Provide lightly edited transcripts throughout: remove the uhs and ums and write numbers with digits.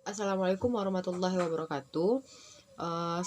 Assalamualaikum warahmatullahi wabarakatuh.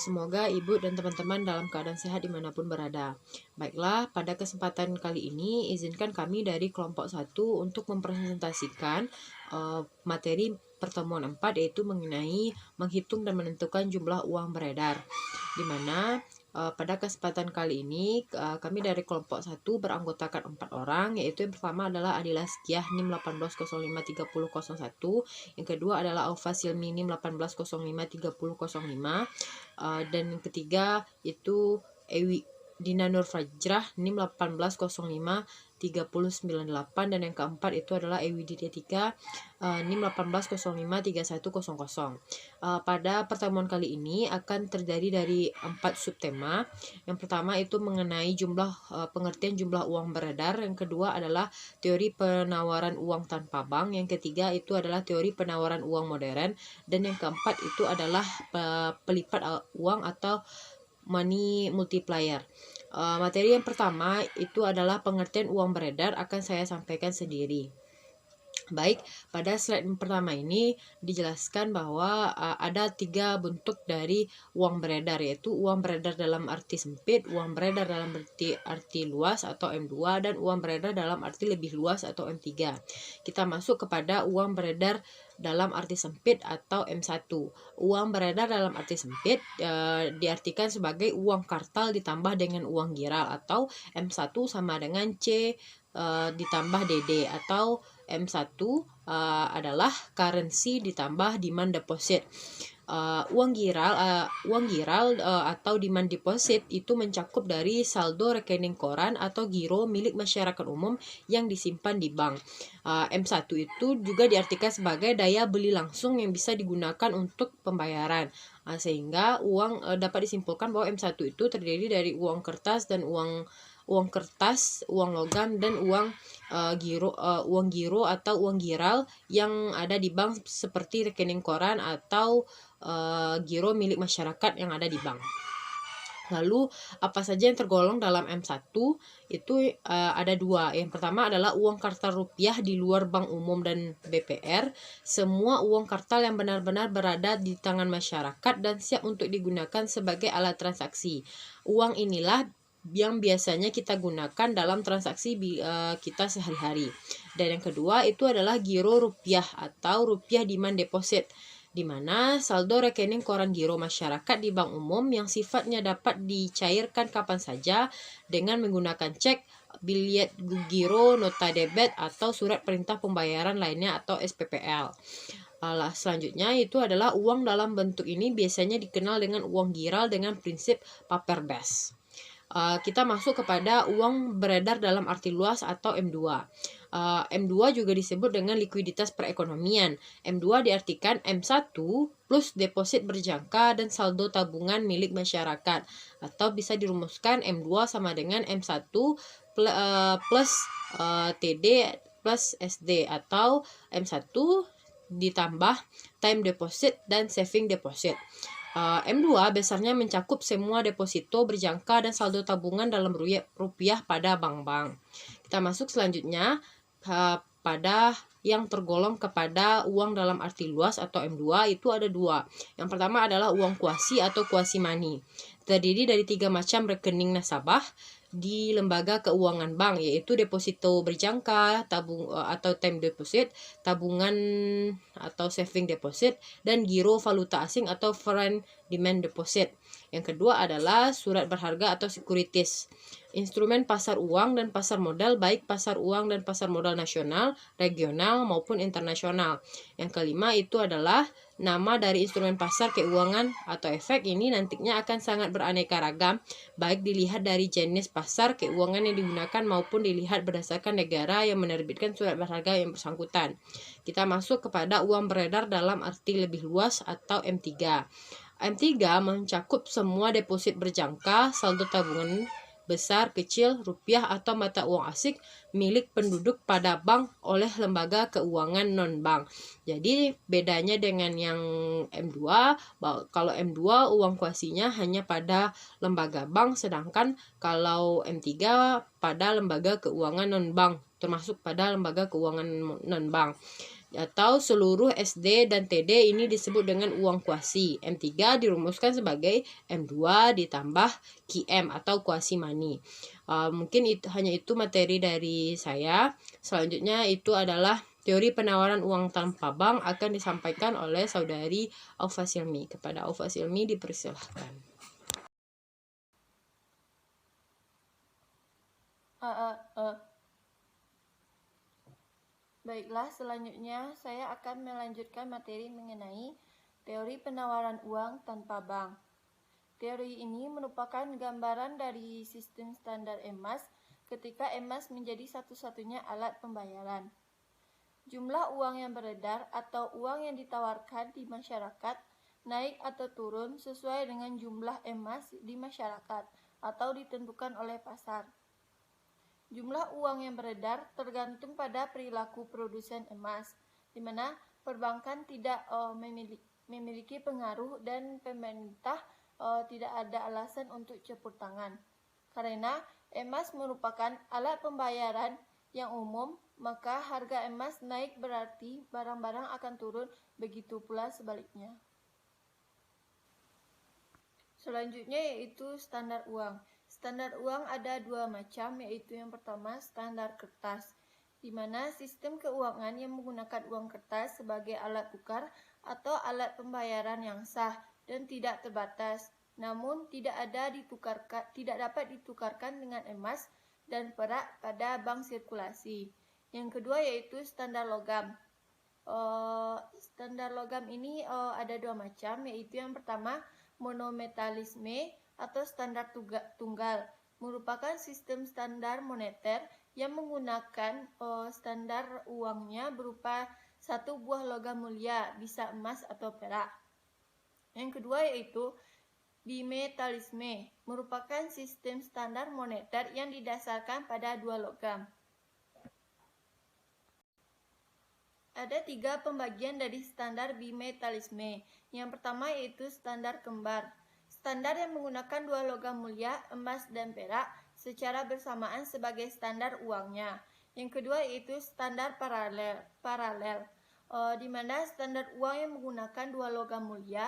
Semoga ibu dan teman-teman dalam keadaan sehat dimanapun berada. Baiklah, pada kesempatan kali ini izinkan kami dari kelompok 1 untuk mempresentasikan materi pertemuan 4, yaitu mengenai menghitung dan menentukan jumlah uang beredar, di mana pada kesempatan kali ini kami dari kelompok 1 beranggotakan 4 orang, yaitu yang pertama adalah Adila Sekiah NIM 18053001, yang kedua adalah Aufa Silmi NIM 18053005, dan yang ketiga itu Ewi Dina Nur Fajrah NIM 18053098, dan yang keempat itu adalah Ewi Didetika NIM 18053100. Pada pertemuan kali ini akan terjadi dari 4 subtema. Yang pertama itu mengenai pengertian jumlah uang beredar, yang kedua adalah teori penawaran uang tanpa bank, yang ketiga itu adalah teori penawaran uang modern, dan yang keempat itu adalah pelipat uang atau money multiplier. Materi yang pertama itu adalah pengertian uang beredar, akan saya sampaikan sendiri. Baik, pada slide pertama ini dijelaskan bahwa ada 3 bentuk dari uang beredar, yaitu uang beredar dalam arti sempit, uang beredar dalam arti luas atau M2, dan uang beredar dalam arti lebih luas atau M3. Kita masuk kepada uang beredar dalam arti sempit atau M1. Uang beredar dalam arti sempit diartikan sebagai uang kartal ditambah dengan uang giral, atau M1 sama dengan C ditambah DD, atau M1 adalah currency ditambah demand deposit. Uang giral atau demand deposit itu mencakup dari saldo rekening koran atau giro milik masyarakat umum yang disimpan di bank. M1 itu juga diartikan sebagai daya beli langsung yang bisa digunakan untuk pembayaran. Sehingga uang dapat disimpulkan bahwa M1 itu terdiri dari uang kertas dan uang kertas, uang logam, dan uang giro atau uang giral yang ada di bank seperti rekening koran atau giro milik masyarakat yang ada di bank. Lalu apa saja yang tergolong dalam M1 itu ada 2. Yang pertama adalah uang kartal rupiah di luar bank umum dan BPR. Semua uang kartal yang benar-benar berada di tangan masyarakat dan siap untuk digunakan sebagai alat transaksi. Uang inilah yang biasanya kita gunakan dalam transaksi kita sehari-hari. Dan yang kedua itu adalah giro rupiah atau rupiah demand deposit, di mana saldo rekening koran giro masyarakat di bank umum yang sifatnya dapat dicairkan kapan saja dengan menggunakan cek, biljet giro, nota debit, atau surat perintah pembayaran lainnya atau SPPL. Selanjutnya itu adalah uang dalam bentuk ini biasanya dikenal dengan uang giral dengan prinsip paper base. Kita masuk kepada uang beredar dalam arti luas atau M2. M2 juga disebut dengan likuiditas perekonomian. M2 diartikan M1 plus deposit berjangka dan saldo tabungan milik masyarakat, atau bisa dirumuskan M2 sama dengan M1 plus TD plus SD, atau M1 ditambah time deposit dan saving deposit. M2 besarnya mencakup semua deposito berjangka dan saldo tabungan dalam rupiah pada bank-bank. Kita masuk selanjutnya pada yang tergolong kepada uang dalam arti luas atau M2 itu ada 2. Yang pertama adalah uang kuasi atau quasi money. Terdiri dari 3 macam rekening nasabah di lembaga keuangan bank, yaitu deposito berjangka, atau time deposit, tabungan atau saving deposit, dan giro valuta asing atau foreign demand deposit. Yang kedua adalah surat berharga atau securities, instrumen pasar uang dan pasar modal, baik pasar uang dan pasar modal nasional, regional, maupun internasional. Yang kelima itu adalah nama dari instrumen pasar keuangan atau efek. Ini nantinya akan sangat beraneka ragam, baik dilihat dari jenis pasar keuangan yang digunakan maupun dilihat berdasarkan negara yang menerbitkan surat berharga yang bersangkutan. Kita masuk kepada uang beredar dalam arti lebih luas atau M3. M3 mencakup semua deposit berjangka, saldo tabungan besar, kecil, rupiah atau mata uang asing milik penduduk pada bank oleh lembaga keuangan non-bank. Jadi bedanya dengan yang M2, kalau M2 uang kuasinya hanya pada lembaga bank, sedangkan kalau M3 pada lembaga keuangan non-bank, termasuk pada lembaga keuangan non-bank. atau seluruh SD dan TD ini disebut dengan uang kuasi. M3 dirumuskan sebagai M2 ditambah QM atau kuasi money. Mungkin hanya itu materi dari saya. Selanjutnya itu adalah teori penawaran uang tanpa bank akan disampaikan oleh saudari Aufa Silmi. Kepada Aufa Silmi dipersilahkan. Baiklah, selanjutnya saya akan melanjutkan materi mengenai teori penawaran uang tanpa bank. Teori ini merupakan gambaran dari sistem standar emas ketika emas menjadi satu-satunya alat pembayaran. Jumlah uang yang beredar atau uang yang ditawarkan di masyarakat naik atau turun sesuai dengan jumlah emas di masyarakat atau ditentukan oleh pasar. Jumlah uang yang beredar tergantung pada perilaku produsen emas, di mana perbankan tidak memiliki pengaruh dan pemerintah tidak ada alasan untuk campur tangan. Karena emas merupakan alat pembayaran yang umum, maka harga emas naik berarti barang-barang akan turun, begitu pula sebaliknya. Selanjutnya yaitu standar uang. Standar uang ada dua macam, yaitu yang pertama standar kertas, di mana sistem keuangan yang menggunakan uang kertas sebagai alat tukar atau alat pembayaran yang sah dan tidak terbatas, namun tidak dapat ditukarkan dengan emas dan perak pada bank sirkulasi. Yang kedua yaitu standar logam. Standar logam ini ada dua macam, yaitu yang pertama monometalisme atau standar tunggal, merupakan sistem standar moneter yang menggunakan standar uangnya berupa satu buah logam mulia, bisa emas atau perak. Yang kedua yaitu bimetalisme, merupakan sistem standar moneter yang didasarkan pada dua logam. Ada tiga pembagian dari standar bimetalisme. Yang pertama yaitu standar kembar. Standar yang menggunakan dua logam mulia, emas dan perak, secara bersamaan sebagai standar uangnya. Yang kedua yaitu standar paralel, di mana standar uang yang menggunakan dua logam mulia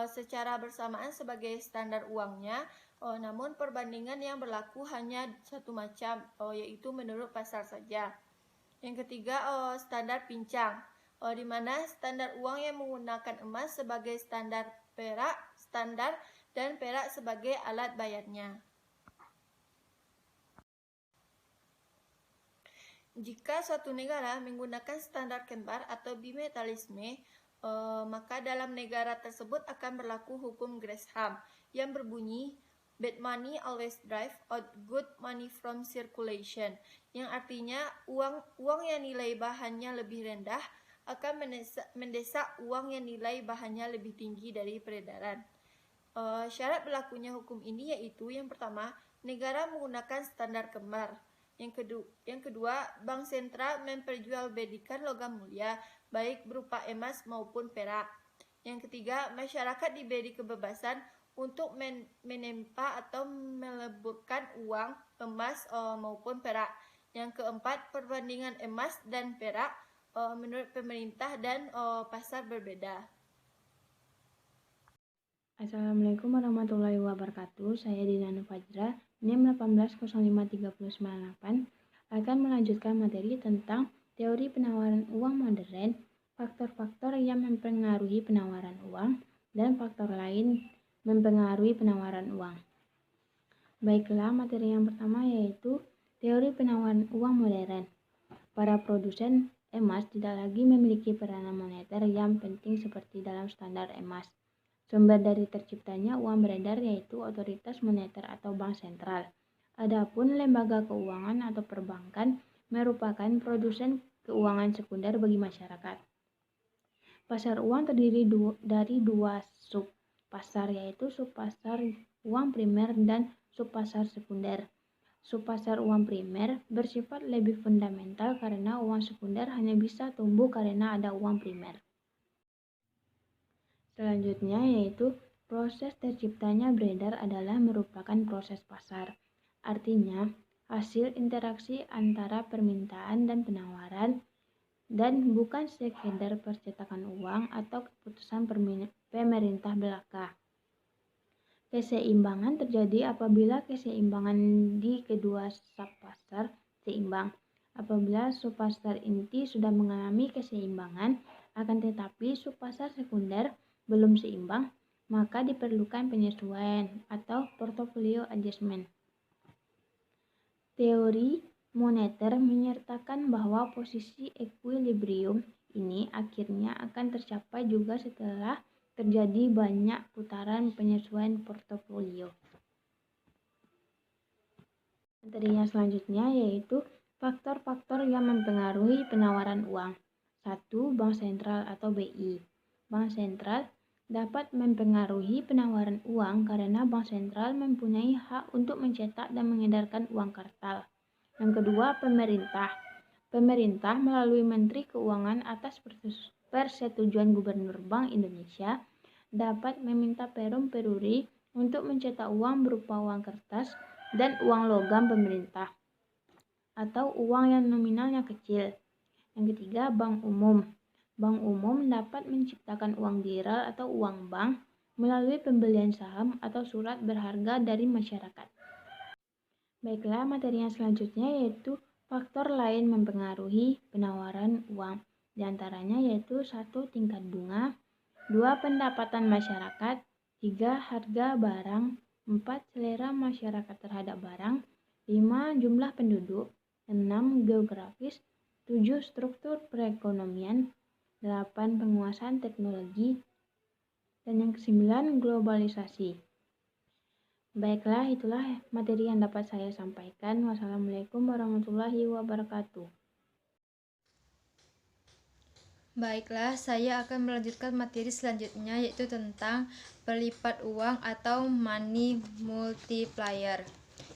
secara bersamaan sebagai standar uangnya, namun perbandingan yang berlaku hanya satu macam, yaitu menurut pasar saja. Yang ketiga standar pincang, di mana standar uang yang menggunakan emas sebagai standar perak standar dan perak sebagai alat bayarnya. Jika suatu negara menggunakan standar kembar atau bimetalisme, maka dalam negara tersebut akan berlaku hukum Gresham yang berbunyi bad money always drive out good money from circulation, yang artinya uang yang nilai bahannya lebih rendah akan mendesak uang yang nilai bahannya lebih tinggi dari peredaran. Syarat berlakunya hukum ini yaitu yang pertama, negara menggunakan standar kembar. Yang kedua, bank sentral memperjualbelikan logam mulia, baik berupa emas maupun perak. Yang ketiga, masyarakat diberi kebebasan untuk menempa atau meleburkan uang, emas maupun perak. Yang keempat, perbandingan emas dan perak menurut pemerintah dan pasar berbeda. Assalamualaikum warahmatullahi wabarakatuh. Saya Dinana Fajra, NIM 1805398, akan melanjutkan materi tentang teori penawaran uang modern, faktor-faktor yang mempengaruhi penawaran uang, dan faktor lain mempengaruhi penawaran uang. Baiklah, materi yang pertama yaitu teori penawaran uang modern. Para produsen emas tidak lagi memiliki peranan moneter yang penting seperti dalam standar emas. Sumber dari terciptanya uang beredar yaitu otoritas moneter atau bank sentral. Adapun lembaga keuangan atau perbankan merupakan produsen keuangan sekunder bagi masyarakat. Pasar uang terdiri dari dua sub pasar, yaitu subpasar uang primer dan subpasar sekunder. Subpasar uang primer bersifat lebih fundamental karena uang sekunder hanya bisa tumbuh karena ada uang primer. Selanjutnya yaitu proses terciptanya beredar adalah merupakan proses pasar. Artinya, hasil interaksi antara permintaan dan penawaran dan bukan sekedar percetakan uang atau keputusan pemerintah belaka. Keseimbangan terjadi apabila keseimbangan di kedua subpasar seimbang. Apabila subpasar inti sudah mengalami keseimbangan, akan tetapi subpasar sekunder belum seimbang, maka diperlukan penyesuaian atau portfolio adjustment. Teori moneter menyertakan bahwa posisi equilibrium ini akhirnya akan tercapai juga setelah terjadi banyak putaran penyesuaian portofolio. Materinya selanjutnya yaitu faktor-faktor yang mempengaruhi penawaran uang. 1. Bank sentral atau BI. Bank sentral dapat mempengaruhi penawaran uang karena bank sentral mempunyai hak untuk mencetak dan mengedarkan uang kartal. Yang kedua, pemerintah. Pemerintah melalui Menteri Keuangan atas persetujuan Gubernur Bank Indonesia dapat meminta Perum Peruri untuk mencetak uang berupa uang kertas dan uang logam pemerintah atau uang yang nominalnya kecil. Yang ketiga, bank umum. Bank umum dapat menciptakan uang giral atau uang bank melalui pembelian saham atau surat berharga dari masyarakat. Baiklah, materi yang selanjutnya yaitu faktor lain mempengaruhi penawaran uang. Di antaranya yaitu 1. Tingkat bunga, 2. Pendapatan masyarakat, 3. Harga barang, 4. Selera masyarakat terhadap barang, 5. Jumlah penduduk, 6. Geografis, 7. Struktur perekonomian, 8. Penguasaan teknologi, dan yang ke-9 globalisasi. Baiklah, itulah materi yang dapat saya sampaikan. Wassalamualaikum warahmatullahi wabarakatuh. Baiklah, saya akan melanjutkan materi selanjutnya yaitu tentang pelipat uang atau money multiplier.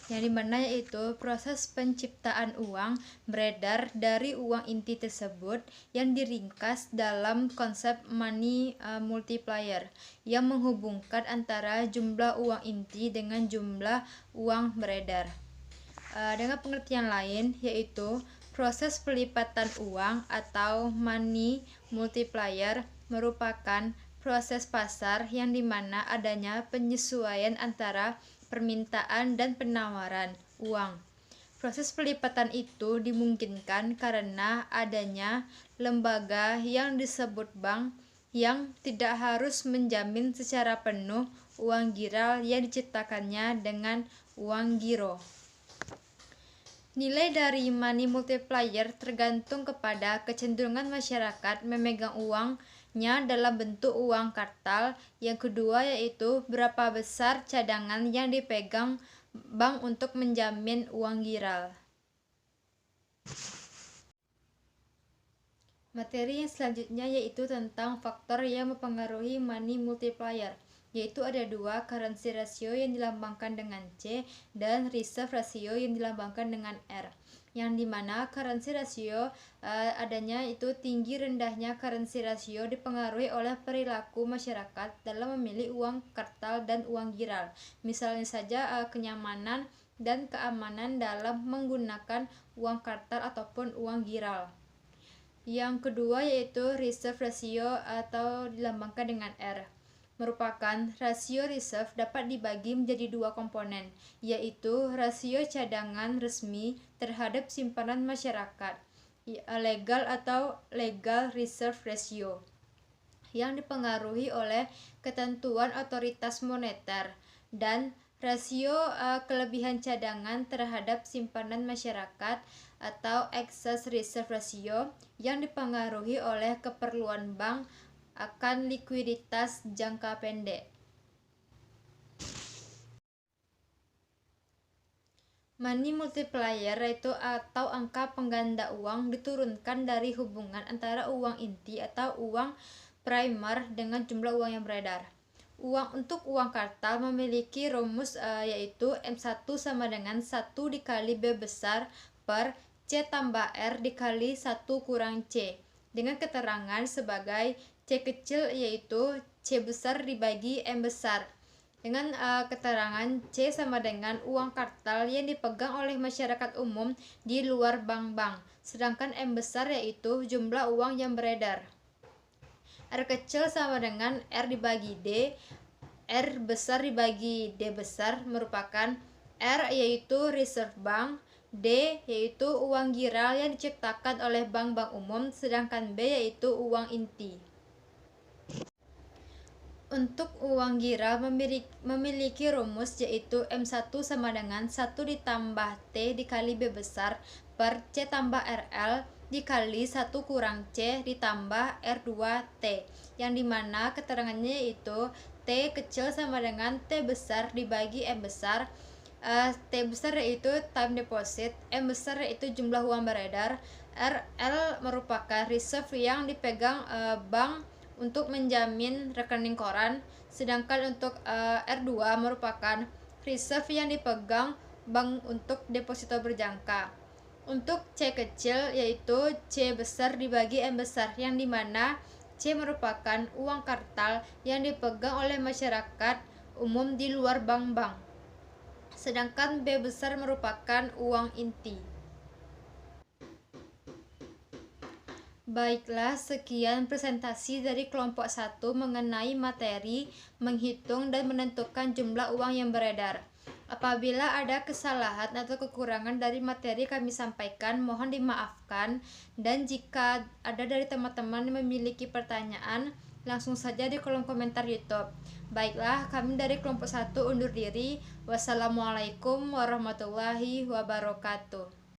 Yang dimana yaitu proses penciptaan uang beredar dari uang inti tersebut yang diringkas dalam konsep money multiplier yang menghubungkan antara jumlah uang inti dengan jumlah uang beredar. Dengan pengertian lain yaitu proses pelipatan uang atau money multiplier merupakan proses pasar yang dimana adanya penyesuaian antara permintaan dan penawaran uang. Proses pelipatan itu dimungkinkan karena adanya lembaga yang disebut bank yang tidak harus menjamin secara penuh uang giral yang diciptakannya dengan uang giro. Nilai dari money multiplier tergantung kepada kecenderungan masyarakat memegang uangnya dalam bentuk uang kartal. Yang kedua yaitu berapa besar cadangan yang dipegang bank untuk menjamin uang giral. Materi yang selanjutnya yaitu tentang faktor yang mempengaruhi money multiplier, yaitu ada 2, currency ratio yang dilambangkan dengan C dan reserve ratio yang dilambangkan dengan R. Yang dimana currency ratio adanya itu tinggi rendahnya currency ratio dipengaruhi oleh perilaku masyarakat dalam memilih uang kartal dan uang giral. Misalnya saja kenyamanan dan keamanan dalam menggunakan uang kartal ataupun uang giral. Yang kedua yaitu reserve ratio atau dilambangkan dengan R. Merupakan rasio reserve dapat dibagi menjadi 2 komponen, yaitu rasio cadangan resmi terhadap simpanan masyarakat, legal atau legal reserve ratio, yang dipengaruhi oleh ketentuan otoritas moneter, dan rasio kelebihan cadangan terhadap simpanan masyarakat atau excess reserve ratio yang dipengaruhi oleh keperluan bank akan likuiditas jangka pendek. Money multiplier yaitu atau angka pengganda uang diturunkan dari hubungan antara uang inti atau uang primer dengan jumlah uang yang beredar. Untuk uang kartal memiliki rumus yaitu M1 sama dengan 1 dikali B besar per C tambah R dikali 1 kurang C, dengan keterangan sebagai C kecil yaitu C besar dibagi M besar, dengan keterangan C sama dengan uang kartal yang dipegang oleh masyarakat umum di luar bank-bank, sedangkan M besar yaitu jumlah uang yang beredar. R kecil sama dengan R dibagi D. R besar dibagi D besar merupakan R yaitu reserve bank, D yaitu uang giral yang diciptakan oleh bank-bank umum, sedangkan B yaitu uang inti. Untuk uang giral memiliki rumus yaitu M1 sama dengan 1 ditambah T dikali B besar per C tambah RL dikali 1 kurang C ditambah R2T, yang dimana keterangannya yaitu T kecil sama dengan T besar dibagi M besar. T besar yaitu time deposit, M besar yaitu jumlah uang beredar, RL merupakan reserve yang dipegang bank untuk menjamin rekening koran, sedangkan untuk R2 merupakan reserve yang dipegang bank untuk deposito berjangka. Untuk C kecil yaitu C besar dibagi M besar, yang dimana C merupakan uang kartal yang dipegang oleh masyarakat umum di luar bank-bank, sedangkan B besar merupakan uang inti. Baiklah, sekian presentasi dari kelompok 1 mengenai materi menghitung dan menentukan jumlah uang yang beredar. Apabila ada kesalahan atau kekurangan dari materi kami sampaikan, mohon dimaafkan, dan jika ada dari teman-teman yang memiliki pertanyaan, langsung saja di kolom komentar YouTube. Baiklah, kami dari kelompok 1 undur diri. Wassalamualaikum warahmatullahi wabarakatuh.